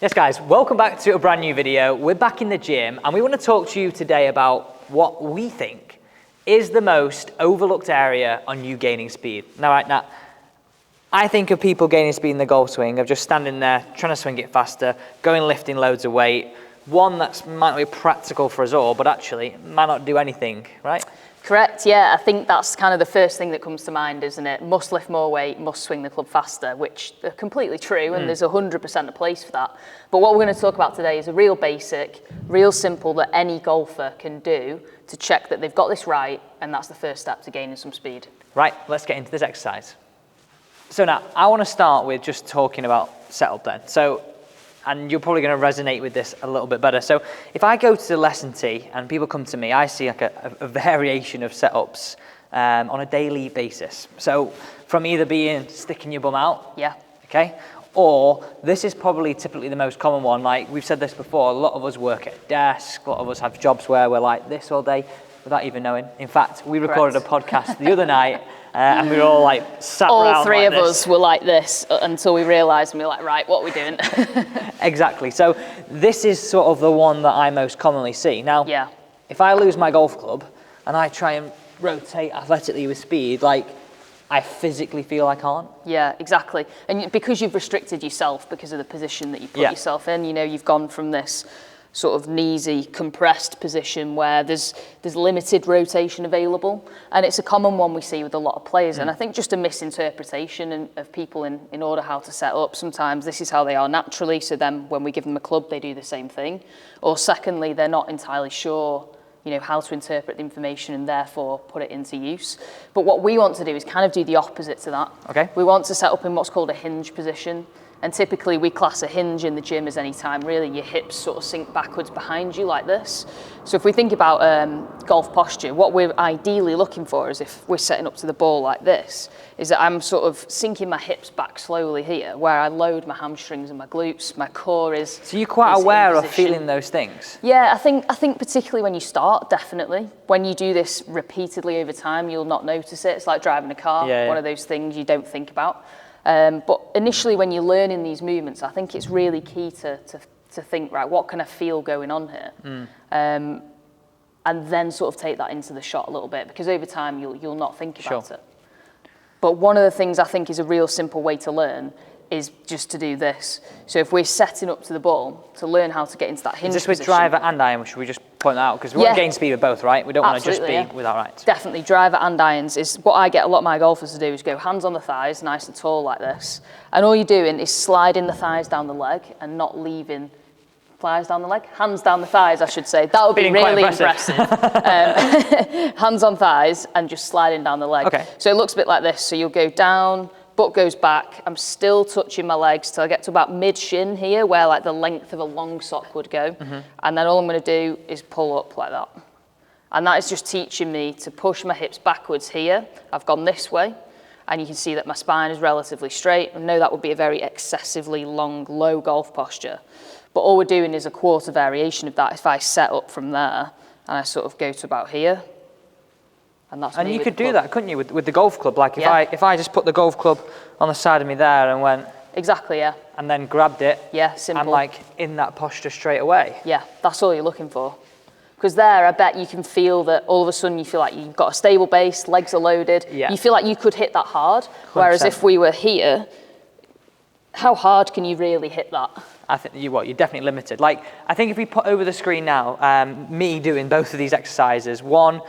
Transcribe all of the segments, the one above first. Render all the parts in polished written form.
Yes guys, welcome back to a brand new video. We're back in the gym and we want to talk to you today about what we think is the most overlooked area on you gaining speed. Now, I think of people gaining speed in the golf swing of just standing there, trying to swing it faster, going lifting loads of weight. One that might not be practical for us all, but actually might not do anything, right? Correct, yeah. I think that's kind of the first thing that comes to mind, isn't it? Must lift more weight, must swing the club faster, which are completely true, and there's 100% a place for that. But what we're going to talk about today is a real basic, real simple that any golfer can do to check that they've got this right, and that's the first step to gaining some speed. Right, let's get into this exercise. So now, I want to start with just talking about setup then. And you're probably going to resonate with this a little bit better. So if I go to the lesson tee and people come to me, I see like a variation of setups on a daily basis. So from either being sticking your bum out, yeah, okay, or this is probably typically the most common one. Like we've said this before, a lot of us work at a desk, a lot of us have jobs where we're like this all day without even knowing. In fact, we recorded a podcast the other night and we were all like sat around all three like of us were like this until we realised and we were like, right, what are we doing? Exactly. So this is sort of the one that I most commonly see. Now, yeah, if I lose my golf club and I try and rotate athletically with speed, like I physically feel I can't. Yeah, exactly. And because you've restricted yourself because of the position that you put yourself in, you know, you've gone from this sort of kneesy, compressed position where there's limited rotation available. And it's a common one we see with a lot of players. And I think just a misinterpretation of people in order how to set up. Sometimes this is how they are naturally, so then when we give them a club, they do the same thing. Or secondly, they're not entirely sure, you know, how to interpret the information and therefore put it into use. But what we want to do is kind of do the opposite to that. Okay. We want to set up in what's called a hinge position. And typically we class a hinge in the gym as any time really your hips sort of sink backwards behind you like this. So if we think about golf posture, what we're ideally looking for is if we're setting up to the ball like this, is that I'm sort of sinking my hips back slowly here where I load my hamstrings and my glutes, my core is. So you're quite aware of feeling those things? Yeah, I think particularly when you start, definitely. When you do this repeatedly over time, you'll not notice it. It's like driving a car, one of those things you don't think about. But initially when you're learning these movements, I think it's really key to think, right, what can I feel going on here? And then sort of take that into the shot a little bit, because over time you'll not think about it. But one of the things I think is a real simple way to learn is just to do this. So if we're setting up to the ball, to learn how to get into that hinge position. Is this with driver and iron? Should we just point that out? Because we want to gain speed with both, right? We don't want to just be without right. Definitely, driver and irons is what I get a lot of my golfers to do is go hands on the thighs, nice and tall like this. And all you're doing is sliding the thighs down the leg and not leaving thighs down the leg. Hands down the thighs, I should say. That would be really impressive. Hands on thighs and just sliding down the leg. Okay. So it looks a bit like this. So you'll go down, butt goes back. I'm still touching my legs till I get to about mid-shin here, where like the length of a long sock would go. And then all I'm going to do is pull up like that. And that is just teaching me to push my hips backwards here. I've gone this way. And you can see that my spine is relatively straight. I know that would be a very excessively long, low golf posture. But all we're doing is a quarter variation of that. If I set up from there and I sort of go to about here. And you could do that, couldn't you, with the golf club? Like if I just put the golf club on the side of me there and went... Exactly, yeah. And then grabbed it. Yeah, simple. I'm like in that posture straight away. Yeah, that's all you're looking for. Because there, I bet you can feel that all of a sudden you feel like you've got a stable base, legs are loaded. Yeah. You feel like you could hit that hard. 100%. Whereas if we were here, how hard can you really hit that? I think you're definitely limited. Like, I think if we put over the screen now, me doing both of these exercises, one,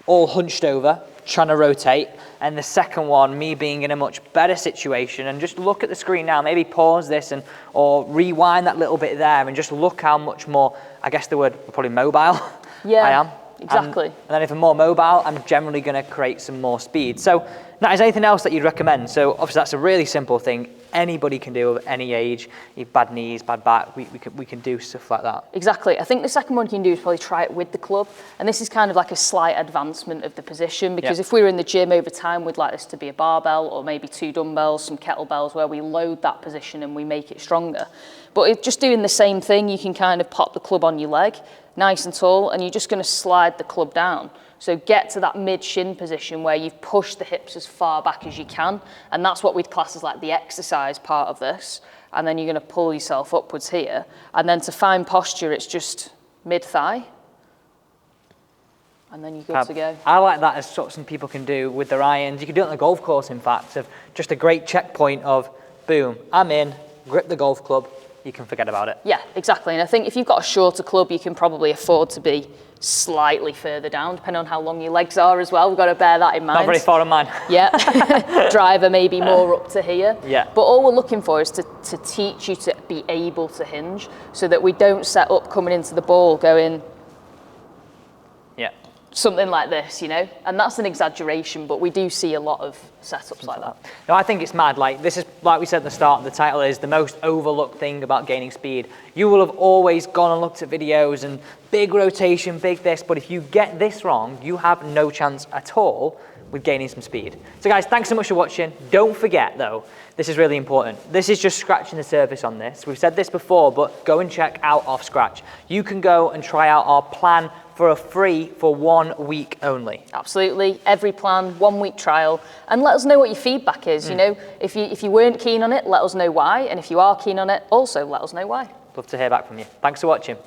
all hunched over, trying to rotate, and the second one, me being in a much better situation, and just look at the screen now, maybe pause this or rewind that little bit there and just look how much more, I guess the word probably mobile I am. Exactly. And then if I'm more mobile, I'm generally going to create some more speed. So now, is there anything else that you'd recommend? So obviously that's a really simple thing. Anybody can do at any age. You have bad knees, bad back, we can do stuff like that. Exactly. I think the second one you can do is probably try it with the club. And this is kind of like a slight advancement of the position, because if we were in the gym over time, we'd like this to be a barbell or maybe 2 dumbbells, some kettlebells, where we load that position and we make it stronger. But just doing the same thing, you can kind of pop the club on your leg, nice and tall, and you're just going to slide the club down. So get to that mid-shin position where you've pushed the hips as far back as you can. And that's what we'd class as like the exercise part of this. and then you're going to pull yourself upwards here. And then to find posture, it's just mid-thigh. And then you're good to go. I like that as something people can do with their irons. You can do it on the golf course, in fact, of just a great checkpoint of, boom, I'm in, grip the golf club, you can forget about it. Yeah, exactly. And I think if you've got a shorter club, you can probably afford to be slightly further down, depending on how long your legs are as well. We've got to bear that in mind. Not very far on mine. Yeah. Driver maybe more up to here. Yeah. But all we're looking for is to teach you to be able to hinge, so that we don't set up coming into the ball going something like this, you know? And that's an exaggeration, but we do see a lot of setups like that. No, I think it's mad. Like, this is, like we said at the start, the title is the most overlooked thing about gaining speed. You will have always gone and looked at videos and big rotation, big this, but if you get this wrong, you have no chance at all with gaining some speed. So guys, thanks so much for watching. Don't forget though, this is really important. This is just scratching the surface on this. We've said this before, but go and check out Off Scratch. You can go and try out our plan for a free for 1 week only. Absolutely, every plan, 1 week trial, and let us know what your feedback is. You know, if you weren't keen on it, let us know why, and if you are keen on it, also let us know why. Love to hear back from you. Thanks for watching.